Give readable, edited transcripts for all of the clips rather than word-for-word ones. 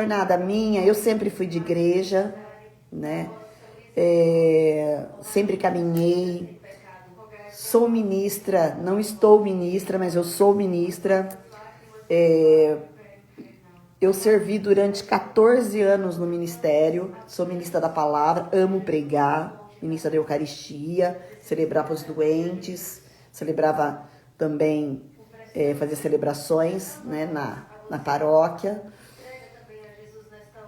Jornada minha, eu sempre fui de igreja, né? Sempre caminhei. Sou ministra, não estou ministra, mas eu sou ministra. Eu servi durante 14 anos no ministério, sou ministra da palavra, amo pregar, ministra da Eucaristia, celebrar para os doentes, celebrava também, fazia celebrações, né, na paróquia.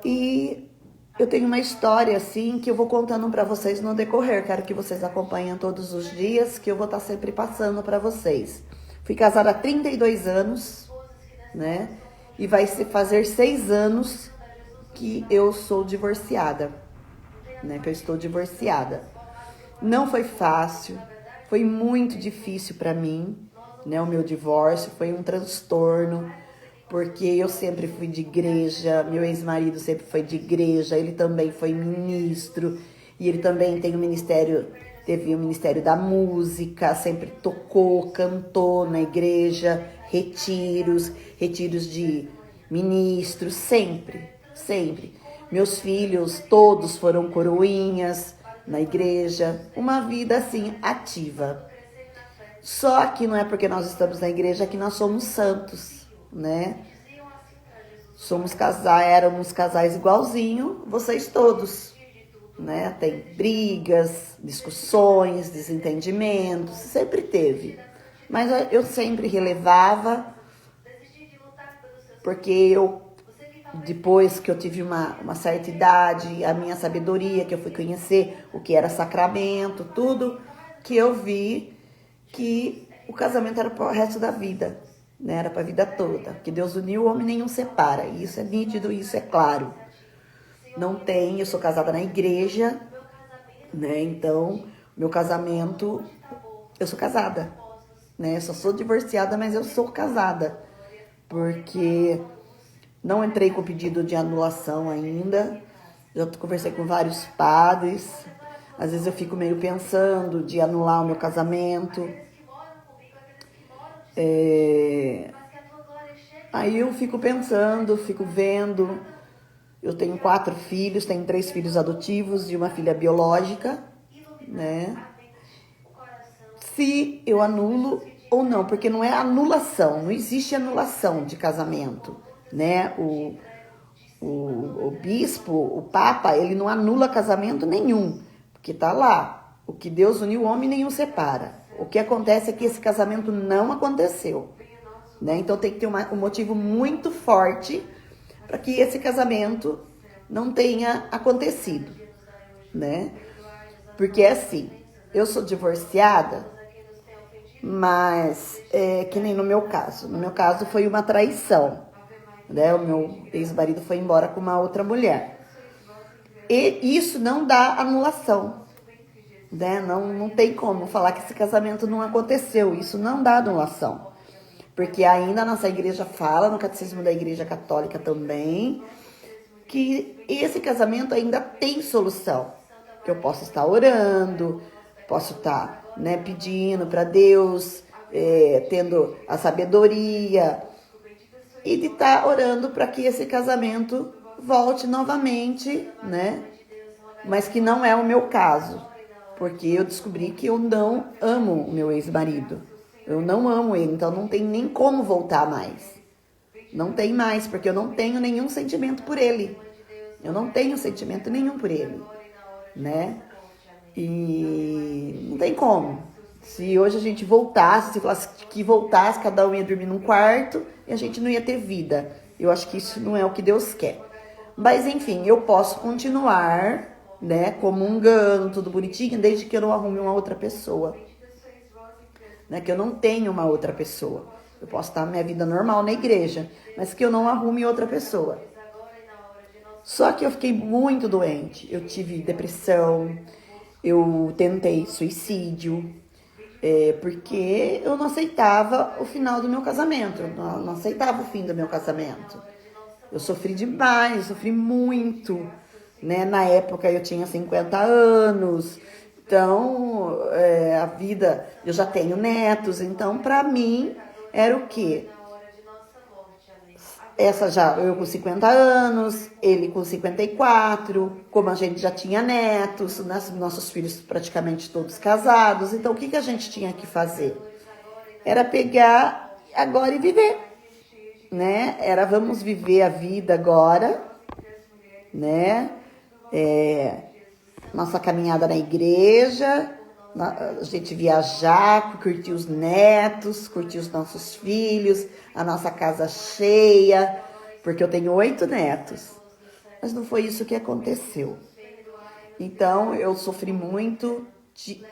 E eu tenho uma história assim que eu vou contando para vocês no decorrer. Quero que vocês acompanhem todos os dias, que eu vou estar sempre passando para vocês. Fui casada há 32 anos, né? E vai se fazer 6 anos que eu sou divorciada, né? Que eu estou divorciada. Não foi fácil, foi muito difícil para mim, né? O meu divórcio foi um transtorno. Porque eu sempre fui de igreja, meu ex-marido sempre foi de igreja, ele também foi ministro, e ele também tem teve o ministério da música, sempre tocou, cantou na igreja, retiros de ministros, sempre, sempre. Meus filhos todos foram coroinhas na igreja, uma vida assim ativa. Só que não é porque nós estamos na igreja que nós somos santos, né? Éramos casais igualzinho, vocês todos, né? Tem brigas, discussões, desentendimentos, sempre teve. Mas eu sempre relevava, porque depois que eu tive uma certa idade, a minha sabedoria, que eu fui conhecer o que era sacramento, tudo, que eu vi que o casamento era para o resto da vida, né? Era para a vida toda. Que Deus uniu, o homem nenhum separa. Isso é nítido, isso é claro. Não tem, eu sou casada na igreja, né? Então, meu casamento, eu sou casada, né? Eu só sou divorciada, mas eu sou casada. Porque não entrei com pedido de anulação ainda. Já conversei com vários padres. Às vezes eu fico meio pensando de anular o meu casamento. Aí eu fico pensando, fico vendo. Eu tenho 4 filhos, tenho 3 filhos adotivos e uma filha biológica, né? Se eu anulo ou não, porque não é anulação, não existe anulação de casamento, né? O bispo, o papa, ele não anula casamento nenhum, porque tá lá, o que Deus uniu, o homem nenhum separa. O que acontece é que esse casamento não aconteceu, né? Então tem que ter um motivo muito forte para que esse casamento não tenha acontecido, né? Porque assim, eu sou divorciada, mas que nem no meu caso. No meu caso foi uma traição, né? O meu ex-marido foi embora com uma outra mulher. E isso não dá anulação, né? Não tem como falar que esse casamento não aconteceu. Isso não dá anulação. Porque ainda a nossa igreja fala, no catecismo da Igreja Católica também, que esse casamento ainda tem solução. Que eu posso estar orando, posso estar, né, pedindo para Deus, tendo a sabedoria, e de estar orando para que esse casamento volte novamente, né? Mas que não é o meu caso, porque eu descobri que eu não amo o meu ex-marido. Eu não amo ele, então não tem nem como voltar mais. Não tem mais, porque eu não tenho nenhum sentimento por ele. Eu não tenho sentimento nenhum por ele, né? E não tem como. Se hoje a gente voltasse, se falasse que voltasse, cada um ia dormir num quarto e a gente não ia ter vida. Eu acho que isso não é o que Deus quer. Mas enfim, eu posso continuar, né, comungando, tudo bonitinho, desde que eu não arrume uma outra pessoa. Né, que eu não tenho uma outra pessoa. Eu posso estar na minha vida normal na igreja, mas que eu não arrume outra pessoa. Só que eu fiquei muito doente. Eu tive depressão, eu tentei suicídio, porque eu não aceitava o final do meu casamento, eu não aceitava o fim do meu casamento. Eu sofri demais, sofri muito, né? Na época eu tinha 50 anos, então a vida, eu já tenho netos, então para mim era o quê? essa já, eu com 50 anos, ele com 54, como a gente já tinha netos, nossos filhos praticamente todos casados, então o que a gente tinha que fazer? Era pegar agora e viver, né? Era vamos viver a vida agora, né? Nossa caminhada na igreja, a gente viajar, curtir os netos, curtir os nossos filhos, a nossa casa cheia, porque eu tenho 8 netos. Mas não foi isso que aconteceu. Então, eu sofri muito,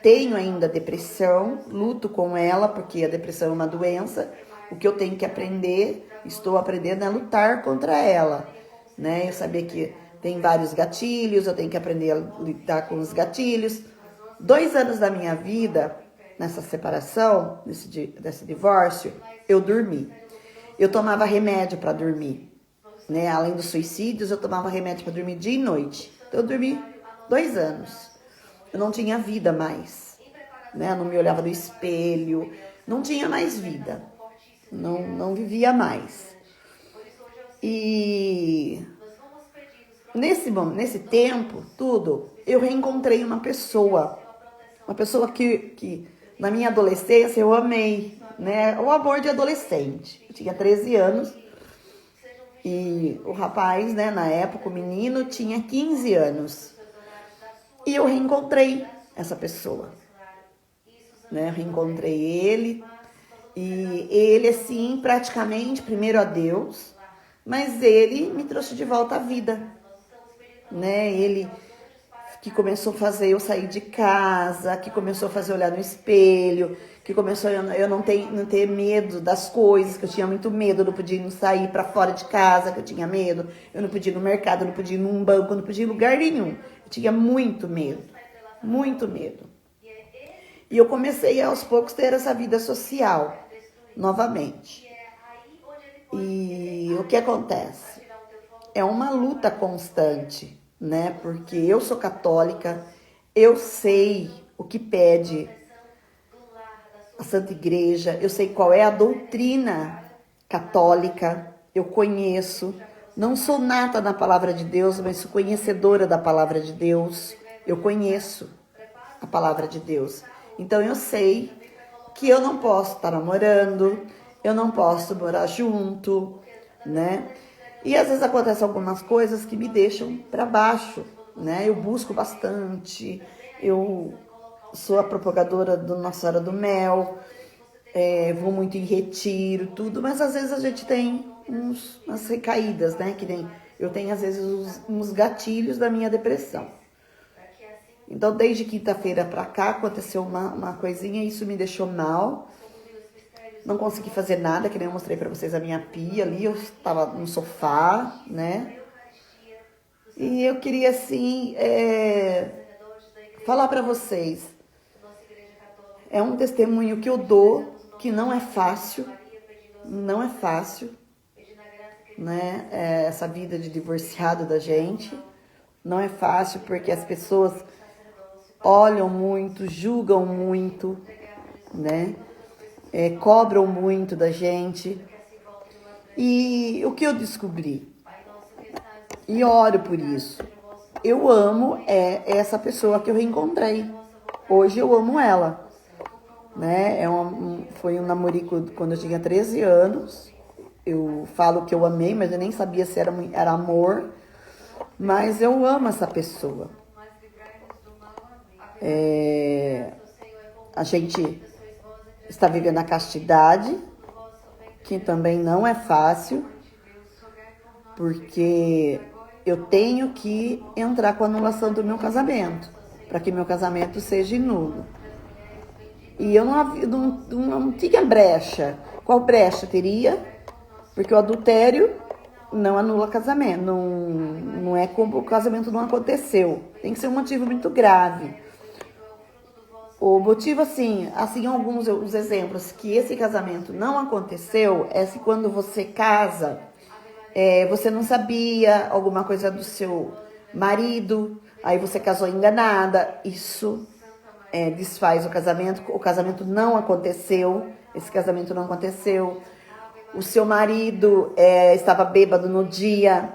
tenho ainda depressão, luto com ela, porque a depressão é uma doença. O que eu tenho que aprender, estou aprendendo a lutar contra ela, né? Eu sabia que tem vários gatilhos, eu tenho que aprender a lidar com os gatilhos. 2 anos da minha vida, nessa separação, desse divórcio, eu dormi. Eu tomava remédio para dormir, né? Além dos suicídios, eu tomava remédio para dormir dia e noite. Então, eu dormi 2 anos. Eu não tinha vida mais, né? Eu não me olhava no espelho, não tinha mais vida. Não vivia mais. E nesse tempo, eu reencontrei uma pessoa que na minha adolescência eu amei, né? O amor de adolescente. Eu tinha 13 anos e o rapaz, né, na época, o menino, tinha 15 anos. E eu reencontrei essa pessoa, né? Eu reencontrei ele e ele, assim, praticamente, primeiro a Deus, mas ele me trouxe de volta à vida, né? Ele que começou a fazer eu sair de casa, que começou a fazer eu olhar no espelho, que começou eu não ter medo das coisas, que eu tinha muito medo, eu não podia sair para fora de casa, que eu tinha medo, eu não podia ir no mercado, eu não podia ir num banco, eu não podia ir em lugar nenhum. Eu tinha muito medo, muito medo. E eu comecei aos poucos a ter essa vida social, novamente. E o que acontece? É uma luta constante, né? Porque eu sou católica, eu sei o que pede a Santa Igreja, eu sei qual é a doutrina católica, eu conheço, não sou nata na palavra de Deus, mas sou conhecedora da palavra de Deus, eu conheço a palavra de Deus. Então eu sei que eu não posso estar namorando, eu não posso morar junto, né? E às vezes acontecem algumas coisas que me deixam para baixo, né? Eu busco bastante, eu sou a propagadora do Nossa Senhora do Mel, vou muito em retiro, tudo, mas às vezes a gente tem umas recaídas, né? Que nem eu tenho às vezes uns gatilhos da minha depressão. Então, desde quinta-feira pra cá, aconteceu uma coisinha e isso me deixou mal. Não consegui fazer nada, que nem eu mostrei pra vocês a minha pia ali. Eu estava no sofá, né? E eu queria, assim, falar pra vocês. É um testemunho que eu dou, que não é fácil. Não é fácil, né? Essa vida de divorciado da gente. Não é fácil porque as pessoas olham muito, julgam muito, né? Cobram muito da gente. E o que eu descobri? E oro por isso. Eu amo essa pessoa que eu reencontrei. Hoje eu amo ela, né? Foi um namorico quando eu tinha 13 anos. Eu falo que eu amei, mas eu nem sabia se era amor. Mas eu amo essa pessoa. A gente está vivendo a castidade, que também não é fácil, porque eu tenho que entrar com a anulação do meu casamento, para que meu casamento seja nulo. E eu não tinha brecha. Qual brecha teria? Porque o adultério não anula casamento, não é como o casamento não aconteceu. Tem que ser um motivo muito grave. O motivo, assim alguns os exemplos que esse casamento não aconteceu é se quando você casa, você não sabia alguma coisa do seu marido, aí você casou enganada, isso desfaz o casamento não aconteceu, esse casamento não aconteceu. o seu marido estava bêbado no dia,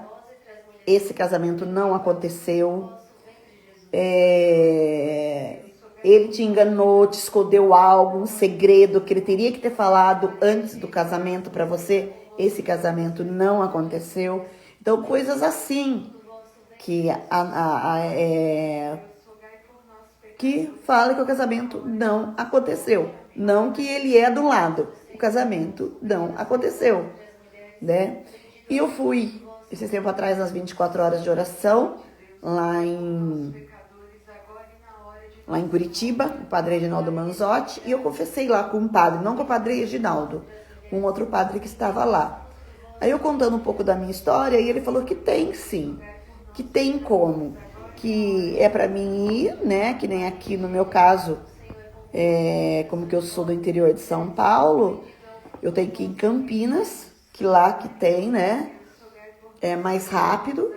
esse casamento não aconteceu. Ele te enganou, te escondeu algo, um segredo que ele teria que ter falado antes do casamento para você, esse casamento não aconteceu. Então, coisas assim que que fala que o casamento não aconteceu. Não que ele é do lado. O casamento não aconteceu, né? E eu fui, esse tempo atrás, nas 24 horas de oração, lá em Curitiba, o padre Reginaldo Manzotti, e eu confessei lá com um padre, não com o padre Reginaldo, com outro padre que estava lá. Aí eu contando um pouco da minha história, e ele falou que tem sim, que tem como, que é para mim ir, né, que nem aqui no meu caso, como que eu sou do interior de São Paulo, eu tenho que ir em Campinas, que lá que tem, né, é mais rápido,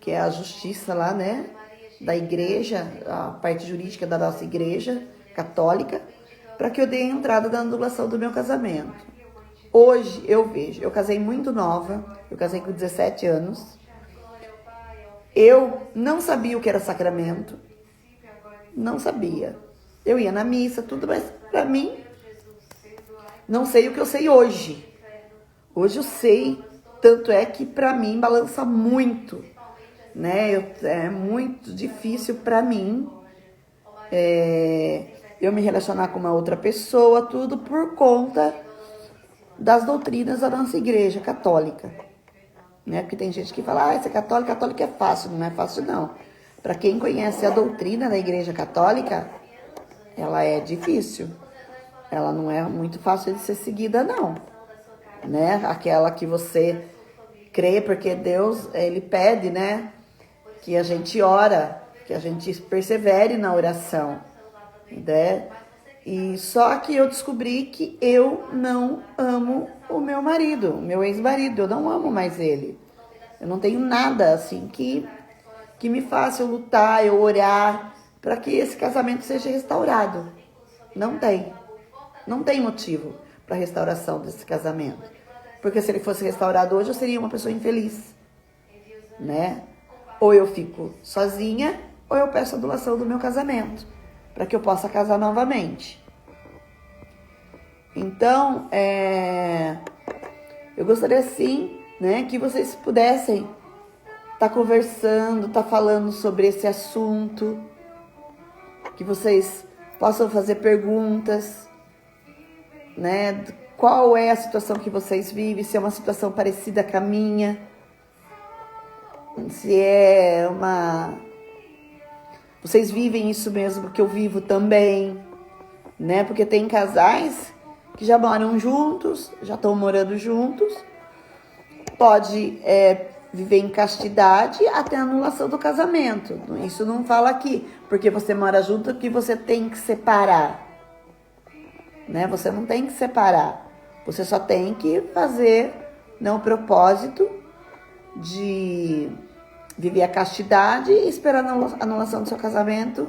que é a justiça lá, né, da igreja, a parte jurídica da nossa igreja católica, para que eu dê a entrada da anulação do meu casamento. Hoje eu vejo, eu casei muito nova, eu casei com 17 anos, eu não sabia o que era sacramento, não sabia. Eu ia na missa, tudo, mas para mim, não sei o que eu sei hoje. Hoje eu sei, tanto é que para mim balança muito, né? É muito difícil para mim eu me relacionar com uma outra pessoa, tudo por conta das doutrinas da nossa igreja católica, né? Porque tem gente que fala, essa é católica, católica é fácil. Não é fácil, não. Para quem conhece a doutrina da igreja católica, ela é difícil. Ela não é muito fácil de ser seguida, não, né? Aquela que você crê, porque Deus, ele pede, né, que a gente ora, que a gente persevere na oração, né? E só que eu descobri que eu não amo o meu marido, o meu ex-marido, eu não amo mais ele. Eu não tenho nada assim que me faça eu lutar, eu orar para que esse casamento seja restaurado. Não tem. Não tem motivo para restauração desse casamento. Porque se ele fosse restaurado hoje, eu seria uma pessoa infeliz, né? Ou eu fico sozinha, ou eu peço a anulação do meu casamento, para que eu possa casar novamente. Então, eu gostaria sim, né, que vocês pudessem estar conversando, estar falando sobre esse assunto, que vocês possam fazer perguntas, né? Qual é a situação que vocês vivem, se é uma situação parecida com a minha, se é uma... Vocês vivem isso mesmo que eu vivo também, né? Porque tem casais que já moram juntos, já estão morando juntos, pode viver em castidade até a anulação do casamento. Isso não fala aqui, porque você mora junto, que você tem que separar, né? Você não tem que separar. Você só tem que fazer, né, o propósito de viver a castidade e esperar a anulação do seu casamento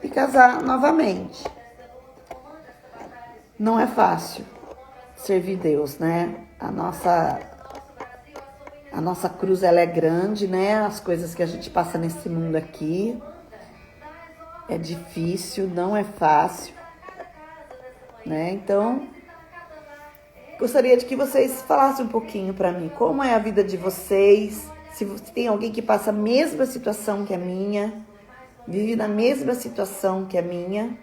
e casar novamente. Não é fácil servir Deus, né? A nossa cruz, ela é grande, né? As coisas que a gente passa nesse mundo aqui é difícil, não é fácil, né? Então, gostaria de que vocês falassem um pouquinho para mim como é a vida de vocês, se tem alguém que passa a mesma situação que a minha, vive na mesma situação que a minha,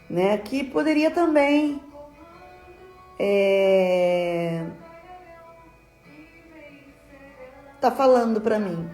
né? Que poderia também tá falando para mim.